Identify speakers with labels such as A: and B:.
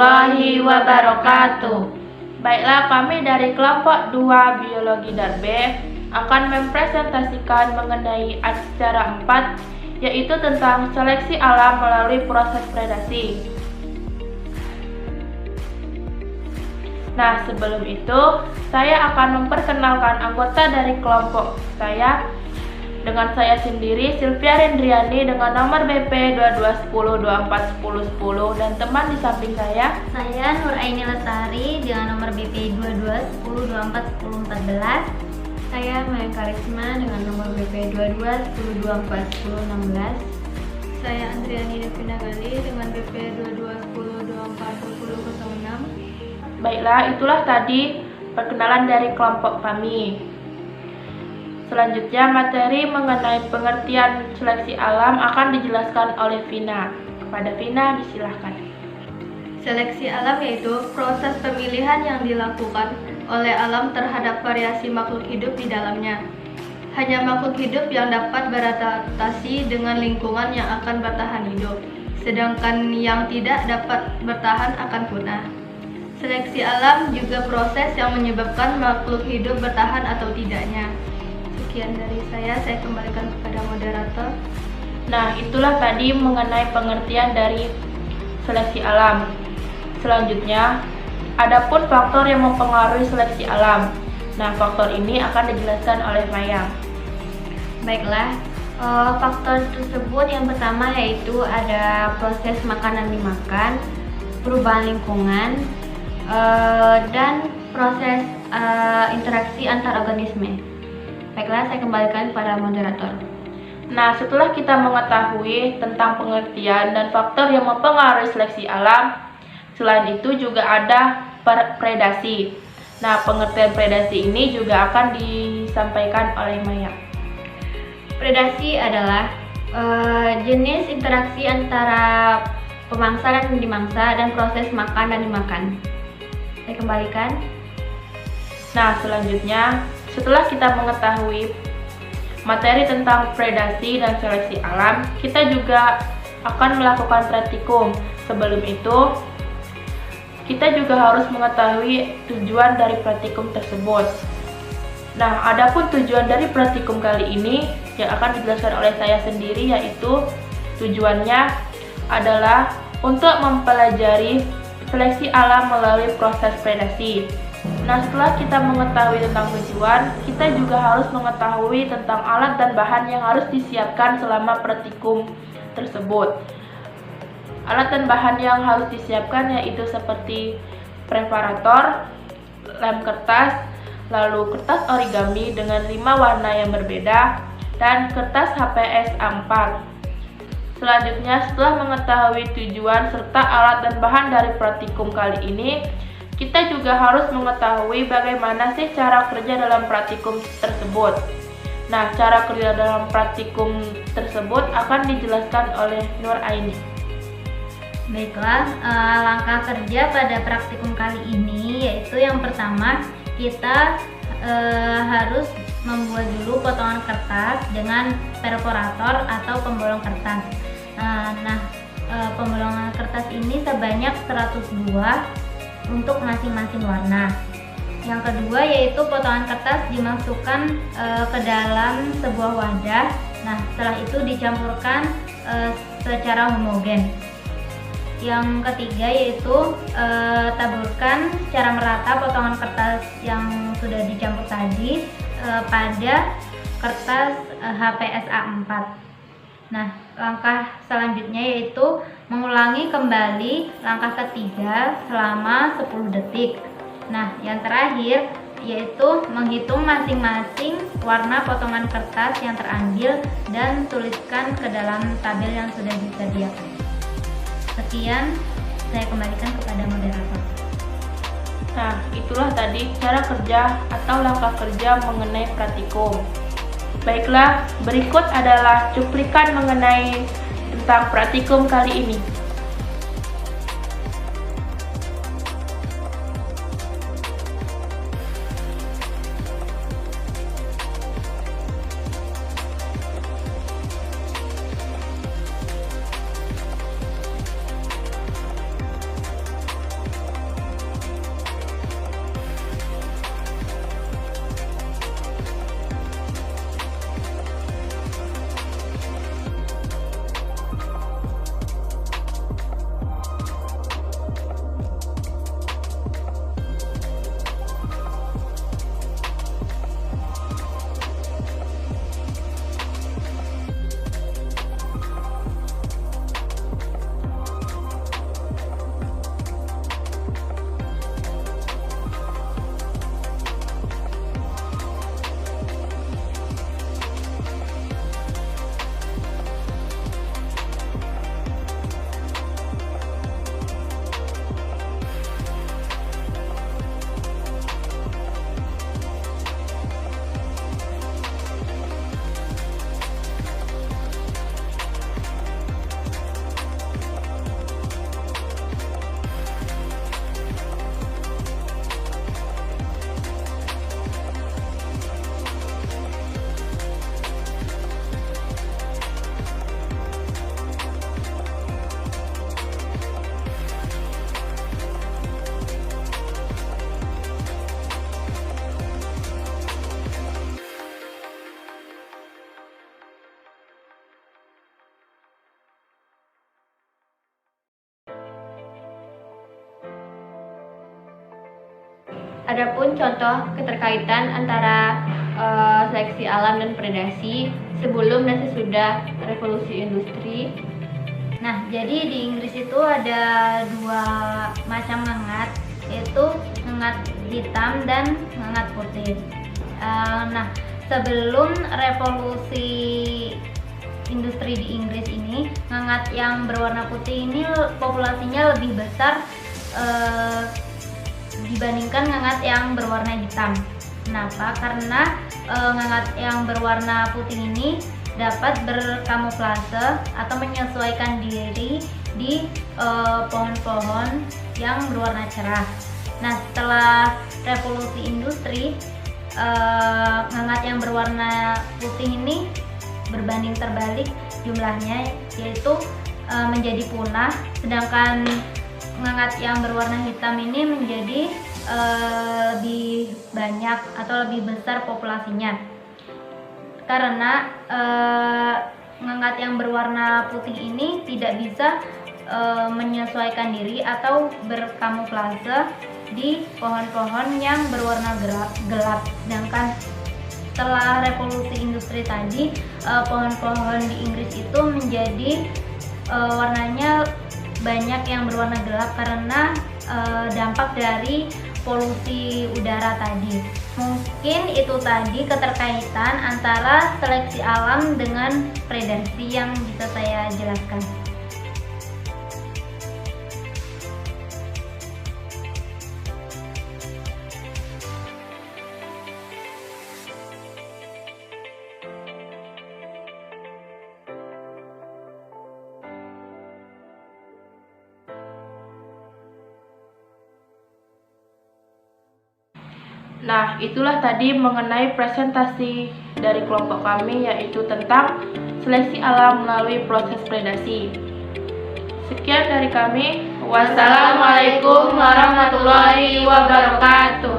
A: warahmatullahi wabarakatuh. Baiklah, kami dari kelompok 2 Biologi dan B akan mempresentasikan mengenai acara 4, yaitu tentang seleksi alam melalui proses predasi. Nah, sebelum itu, saya akan memperkenalkan anggota dari kelompok saya. Dengan saya sendiri, Sylvia Rendriani dengan nomor BP 2210241010 dan teman di samping saya
B: Nuraini Lestari dengan nomor BP 2210241014.
C: Saya Maya Karisma dengan nomor BP 2210241016.
D: Saya Andriani Devina Gali dengan BP 2210241006.
A: Baiklah, itulah tadi perkenalan dari kelompok kami. Selanjutnya, materi mengenai pengertian seleksi alam akan dijelaskan oleh Vina. Kepada Vina, disilahkan.
D: Seleksi alam yaitu proses pemilihan yang dilakukan oleh alam terhadap variasi makhluk hidup di dalamnya. Hanya makhluk hidup yang dapat beradaptasi dengan lingkungan yang akan bertahan hidup, sedangkan yang tidak dapat bertahan akan punah. Seleksi alam juga proses yang menyebabkan makhluk hidup bertahan atau tidaknya. Sekian dari saya kembalikan kepada moderator.
A: Nah, itulah tadi mengenai pengertian dari seleksi alam. Selanjutnya, adapun faktor yang mempengaruhi seleksi alam. Nah, faktor ini akan dijelaskan oleh Maya.
B: Baiklah, faktor tersebut yang pertama yaitu ada proses makanan dimakan, perubahan lingkungan, dan proses interaksi antar organisme. Baiklah, saya kembalikan kepada moderator.
A: Nah, setelah kita mengetahui tentang pengertian dan faktor yang mempengaruhi seleksi alam, selain itu juga ada predasi. Nah, pengertian predasi ini juga akan disampaikan oleh Maya.
B: Predasi adalah jenis interaksi antara pemangsa dan dimangsa dan proses makan dan dimakan. Saya kembalikan.
A: Nah, selanjutnya, setelah kita mengetahui materi tentang predasi dan seleksi alam, kita juga akan melakukan praktikum. Sebelum itu, kita juga harus mengetahui tujuan dari praktikum tersebut. Nah, adapun tujuan dari praktikum kali ini yang akan dijelaskan oleh saya sendiri, yaitu tujuannya adalah untuk mempelajari seleksi alam melalui proses predasi. Nah, setelah kita mengetahui tentang tujuan, kita juga harus mengetahui tentang alat dan bahan yang harus disiapkan selama praktikum tersebut. Alat dan bahan yang harus disiapkan yaitu seperti preparator, lem kertas, lalu kertas origami dengan 5 warna yang berbeda, dan kertas HPS A4. Selanjutnya, setelah mengetahui tujuan serta alat dan bahan dari praktikum kali ini, kita juga harus mengetahui bagaimana sih cara kerja dalam praktikum tersebut. Nah, cara kerja dalam praktikum tersebut akan dijelaskan oleh Nuraini.
B: Baiklah, langkah kerja pada praktikum kali ini yaitu yang pertama, kita harus membuat dulu potongan kertas dengan perforator atau pembolong kertas. Pembolongan kertas ini sebanyak 102 untuk masing-masing warna. Yang kedua yaitu potongan kertas dimasukkan ke dalam sebuah wadah. Nah, setelah itu dicampurkan secara homogen. Yang ketiga yaitu taburkan secara merata potongan kertas yang sudah dicampur tadi pada kertas HPS A4. Nah, langkah selanjutnya yaitu mengulangi kembali langkah ketiga selama 10 detik. Nah, yang terakhir yaitu menghitung masing-masing warna potongan kertas yang terambil dan tuliskan ke dalam tabel yang sudah disediakan. Sekian, saya kembalikan kepada moderator.
A: Nah, itulah tadi cara kerja atau langkah kerja mengenai praktikum. Baiklah, berikut adalah cuplikan mengenai tentang praktikum kali ini.
C: Adapun contoh keterkaitan antara seleksi alam dan predasi sebelum dan sesudah revolusi industri.
B: Nah, jadi di Inggris itu ada dua macam ngengat, yaitu ngengat hitam dan ngengat putih. Nah, sebelum revolusi industri di Inggris ini, ngengat yang berwarna putih ini populasinya lebih besar dibandingkan ngengat yang berwarna hitam. Kenapa? Karena ngengat yang berwarna putih ini dapat berkamuflase atau menyesuaikan diri di pohon-pohon yang berwarna cerah. Nah, setelah revolusi industri, ngengat yang berwarna putih ini berbanding terbalik jumlahnya, yaitu menjadi punah, sedangkan ngengat yang berwarna hitam ini menjadi lebih banyak atau lebih besar populasinya. Karena ngengat yang berwarna putih ini tidak bisa menyesuaikan diri atau berkamuflase di pohon-pohon yang berwarna gelap. Sedangkan setelah revolusi industri tadi, pohon-pohon di Inggris itu menjadi warnanya banyak yang berwarna gelap karena dampak dari polusi udara tadi. Mungkin itu tadi keterkaitan antara seleksi alam dengan predasi yang bisa saya jelaskan.
A: Nah, itulah tadi mengenai presentasi dari kelompok kami, yaitu tentang seleksi alam melalui proses predasi. Sekian dari kami. Wassalamualaikum warahmatullahi wabarakatuh.